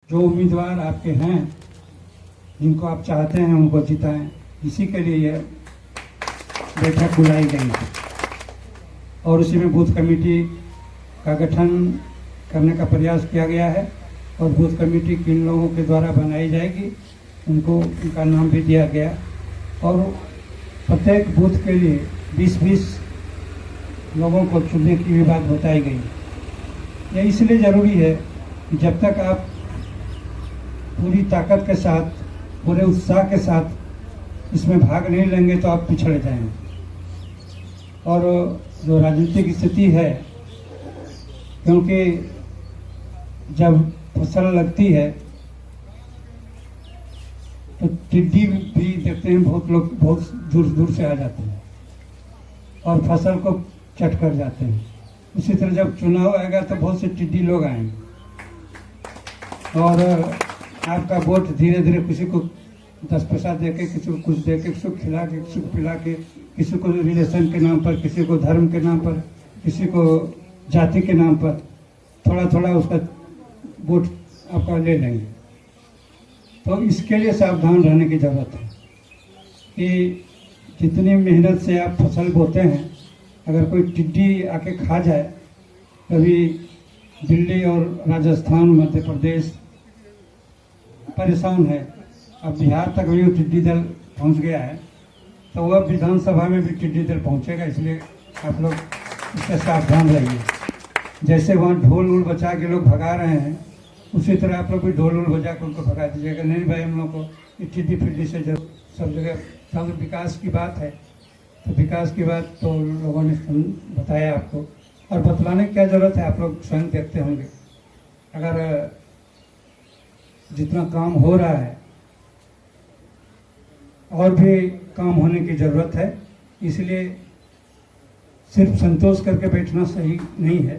जो उम्मीदवार आपके हैं, जिनको आप चाहते हैं उनको जिताएं, इसी के लिए यह बैठक बुलाई गई है। और उसी में बूथ कमेटी का गठन करने का प्रयास किया गया है और बूथ कमेटी किन लोगों के द्वारा बनाई जाएगी उनको उनका नाम भी दिया गया और प्रत्येक बूथ के लिए 20-20 लोगों को चुनने की भी बात बताई गई। यह इसलिए ज़रूरी है कि जब तक आप पूरी ताकत के साथ, पूरे उत्साह के साथ इसमें भाग नहीं लेंगे तो आप पिछड़ जाएंगे। और जो राजनीतिक स्थिति है, क्योंकि जब फसल लगती है तो टिड्डी भी देखते हैं, बहुत लोग बहुत दूर दूर से आ जाते हैं और फसल को चट कर जाते हैं। उसी तरह जब चुनाव आएगा तो बहुत से टिड्डी लोग आएंगे और आपका वोट धीरे धीरे किसी को 10 पैसा दे के, किसी को कुछ दे के, किसी को खिला के, किसी को पिला के, किसी को रिलेशन के नाम पर, किसी को धर्म के नाम पर, किसी को जाति के नाम पर थोड़ा थोड़ा उसका वोट आपका ले लेंगे। तो इसके लिए सावधान रहने की ज़रूरत है कि जितनी मेहनत से आप फसल बोते हैं, अगर कोई टिड्डी आके खा जाए, कभी दिल्ली और राजस्थान, मध्य प्रदेश परेशान है, अब बिहार तक भी टिड्डी दल पहुंच गया है, तो वह विधानसभा में भी टिड्डी दल पहुंचेगा। इसलिए आप लोग इससे सावधान रहिए। जैसे वहाँ ढोल उल बजा के लोग भगा रहे हैं, उसी तरह आप लोग भी ढोल उल बजा के उनको भगा दीजिएगा। नहीं भाई, हम लोग को टिड्डी फिड्डी से जब सब जगह सब विकास की बात है, तो विकास की बात तो लोगों ने बताया आपको, और बतलाने की क्या ज़रूरत है, आप लोग स्वयं देखते होंगे। अगर जितना काम हो रहा है और भी काम होने की ज़रूरत है, इसलिए सिर्फ संतोष करके बैठना सही नहीं है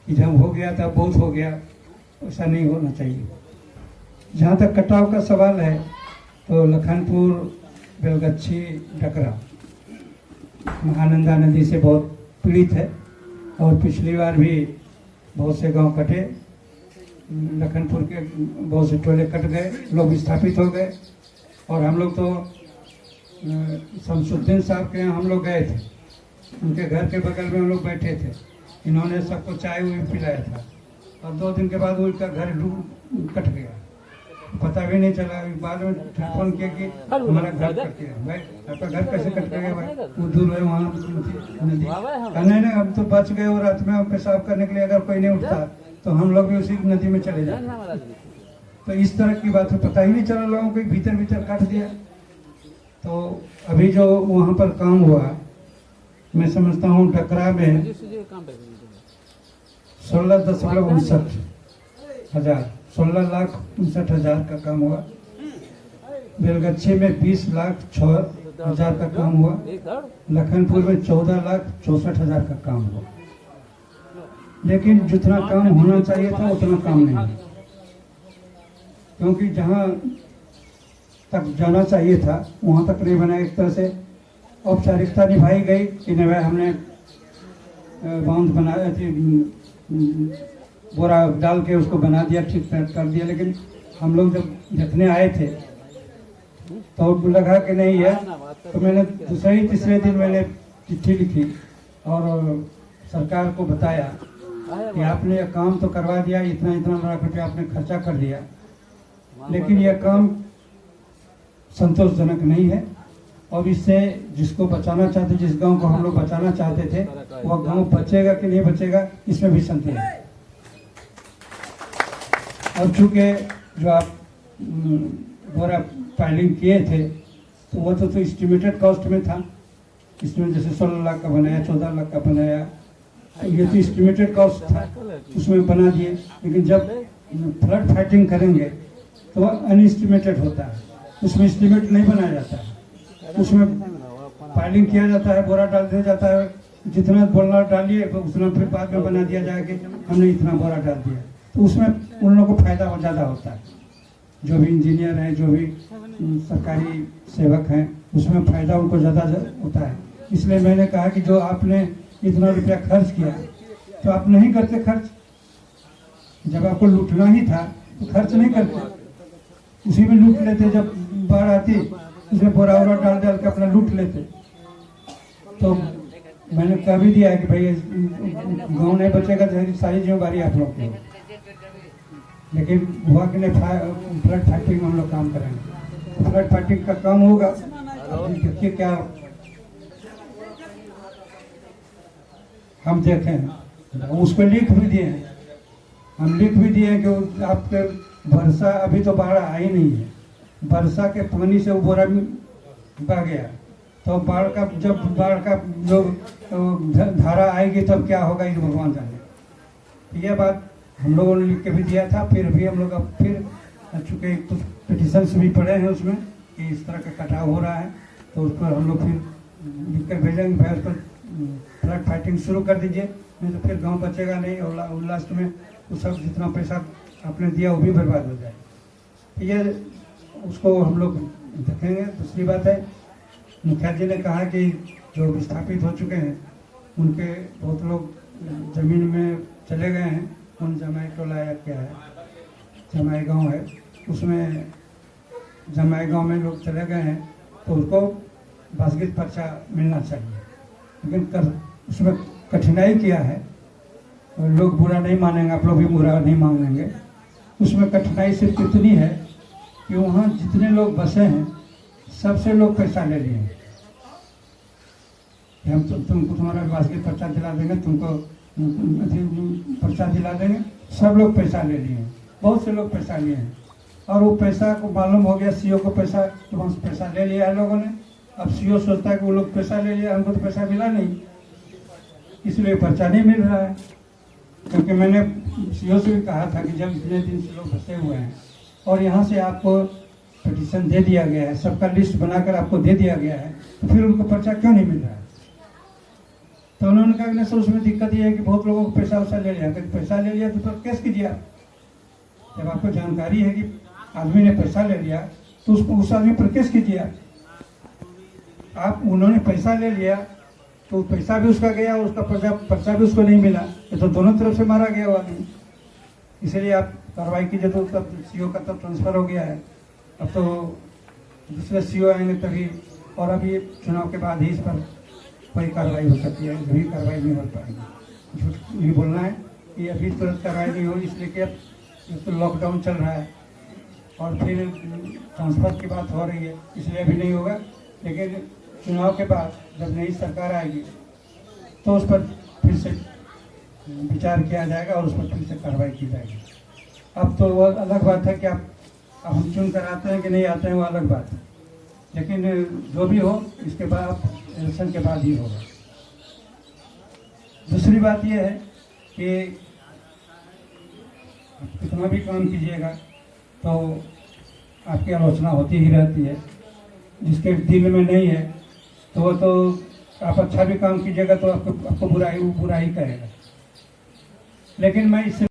कि जब हो गया था बहुत हो गया, ऐसा नहीं होना चाहिए। जहाँ तक कटाव का सवाल है तो लखनपुर, बेलगच्छी, डकरा महानंदा नदी से बहुत पीड़ित है और पिछली बार भी बहुत से गांव कटे, लखनपुर के बहुत से टोले कट गए, लोग विस्थापित हो गए। और हम लोग तो शमसुद्दीन साहब के यहाँ हम लोग गए थे, उनके घर के बगल में हम लोग बैठे थे, इन्होंने सबको चाय भी पिलाया था और 2 दिन के बाद उनका घर कट गया, पता भी नहीं चला। बाद में टेलीफोन किया कि हमारा घर कट गया। भाई आपका घर कैसे कट गया भाई? वो दूर है वहाँ नदी। नहीं, हम तो बच गए और रात में हम पेशाब करने के लिए अगर कोई नहीं उठता तो हम लोग भी उसी नदी में चले जाते। तो इस तरह की बात है, पता ही नहीं चला लोगों को, भीतर भीतर काट दिया। तो अभी जो वहाँ पर काम हुआ, मैं समझता हूँ डकरा में 16,59,000 का काम हुआ, बेलगच्छी में 20,06,000 का काम हुआ, लखनपुर में 14,64,000 का काम हुआ। लेकिन जितना काम होना चाहिए था उतना काम नहीं है, क्योंकि जहाँ तक जाना चाहिए था वहाँ तक नहीं बना। एक तरह से औपचारिकता निभाई गई कि नहीं भाई हमने बांध बनाया थी, बोरा डाल के उसको बना दिया, ठीक कर दिया। लेकिन हम लोग जब देखने आए थे तो लगा कि नहीं है, तो मैंने दूसरे तीसरे दिन मैंने चिट्ठी लिखी और सरकार को बताया कि आपने यह काम तो करवा दिया, इतना इतना लाख रुपया आपने खर्चा कर दिया, लेकिन यह काम संतोषजनक नहीं है और इससे जिसको बचाना चाहते, जिस गांव को हम लोग बचाना चाहते थे, वह गांव बचेगा कि नहीं बचेगा इसमें भी संदेह है। और चूँकि जो आप बोरा फाइलिंग किए थे तो वह तो एस्टिमेटेड कॉस्ट में था, इसमें जैसे 16 लाख का बनाया, 14 लाख का बनाया, ये तो एस्टिमेटेड कॉस्ट था, उसमें बना दिए। लेकिन जब फ्लड फाइटिंग करेंगे तो वह अनएस्टिमेटेड होता है, उसमें एस्टिमेट नहीं बनाया जाता है, उसमें फाइलिंग किया जाता है, बोरा डाल दिया जाता है, जितना बोरा डालिए उतना फिर बाद में बना दिया जाए कि हमने इतना बोरा डाल दिया। तो उसमें उन लोगों को फायदा ज़्यादा होता है, जो भी इंजीनियर हैं, जो भी सरकारी सेवक हैं, उसमें फ़ायदा उनको ज़्यादा होता है। इसलिए मैंने कहा कि जो आपने इतना रुपया खर्च किया तो आप नहीं करते खर्च, जब आपको लूटना ही था तो खर्च नहीं करते, उसी में लूट लेते। जब बाढ़ आती उसमें बोरा वोरा डाल डाल के अपना लूट लेते। तो मैंने कह भी दिया है कि भाई गाँव नहीं बचेगा तो सारी जिम्मेदारी आप लोग की हो। लेकिन हुआ कि नहीं, फ्लड फाइटिंग में हम लोग काम करेंगे। फ्लड फाइटिंग का काम होगा, देखिए क्या हम देखें। उसको लिख भी दिए हैं, हम लिख भी दिए हैं कि आपके वर्षा, अभी तो बाढ़ आई नहीं है, वर्षा के पानी से वो बोरा में बह गया, तो बाढ़ का जब बाढ़ का जो धारा आएगी तब क्या होगा ये भगवान जाने। ये बात हम लोगों ने लिख के भी दिया था। फिर भी हम लोग अब फिर चूँकि कुछ पिटिशन्स भी पड़े हैं उसमें कि इस तरह का कटाव हो रहा है, तो उस पर हम लोग फिर लिख कर भेजेंगे, भाई उस पर फ्लड फाइटिंग शुरू कर दीजिए, नहीं तो फिर गांव बचेगा नहीं और लास्ट में वो सब जितना पैसा आपने दिया वो भी बर्बाद हो जाए। ये उसको हम लोग देखेंगे। दूसरी बात है, मुखिया जी ने कहा कि जो विस्थापित हो चुके हैं उनके बहुत लोग ज़मीन में चले गए हैं। उन जमाई टोला या क्या है, जमाई गांव है, उसमें जमाई गांव में लोग चले गए हैं, तो उनको बासगित पर्चा मिलना चाहिए। लेकिन उसमें कठिनाई क्या है, लोग बुरा नहीं मानेंगे, आप लोग भी बुरा नहीं मानेंगे। उसमें कठिनाई सिर्फ इतनी है कि वहाँ जितने लोग बसे हैं सबसे लोग पैसा ले लिए। हम तुमको तुम्हारा बासगित पर्चा दिला देंगे, तुमको पर्चा दिला देंगे, सब लोग पैसा ले लिए। बहुत से लोग पैसा लिए हैं और वो पैसा को मालूम हो गया सीओ को पैसा, तो वहाँ से पैसा ले लिया है लोगों ने। अब सीओ सोचता है कि वो लोग पैसा ले लिया, हमको तो पैसा मिला नहीं, इसलिए पर्चा नहीं मिल रहा है। क्योंकि मैंने सीओ से भी कहा था कि जब इतने दिन से लोग फंसे हुए हैं और यहाँ से आपको पिटीशन दे दिया गया है, सबका लिस्ट बनाकर आपको दे दिया गया है, तो फिर उनको पर्चा क्यों नहीं मिल रहा है। तो उन्होंने कहा कि सर उसमें दिक्कत ये है कि बहुत लोगों को पैसा वैसा ले लिया। अगर पैसा ले लिया तो फिर केस कीजिए आप। जब आपको जानकारी है कि आदमी ने पैसा ले लिया तो उसको उस आदमी पर केस कीजिए आप। उन्होंने पैसा ले लिया तो पैसा भी उसका गया और उसका पर्चा भी उसको नहीं मिला, तो दोनों तरफ से मारा गया वो आदमी। इसलिए आप कार्रवाई कीजिए। तो तब सीओ का तब ट्रांसफर हो गया है, अब तो दूसरे सीओ आएंगे तभी, और अभी चुनाव के बाद ही इस पर कोई कार्रवाई हो सकती है, अभी कार्रवाई नहीं हो पाएगी। झूठ ये बोलना है कि अभी तुरंत कार्रवाई नहीं हो, इसलिए कि तो लॉकडाउन चल रहा है और फिर ट्रांसफर की बात हो रही है, इसलिए अभी नहीं होगा। लेकिन चुनाव के बाद जब नई सरकार आएगी तो उस पर फिर से विचार किया जाएगा और उस पर फिर से कार्रवाई की जाएगी। अब तो वो अलग बात है कि अब हम चुन कर आते हैं कि नहीं आते हैं, वो अलग बात है। लेकिन जो भी हो इसके बाद इलेक्शन के बाद ही होगा। दूसरी बात यह है कि कितना भी काम कीजिएगा तो आपकी आलोचना होती ही रहती है। जिसके दिल में नहीं है तो आप अच्छा भी काम कीजिएगा तो आपको बुराई करेगा। लेकिन मैं इससे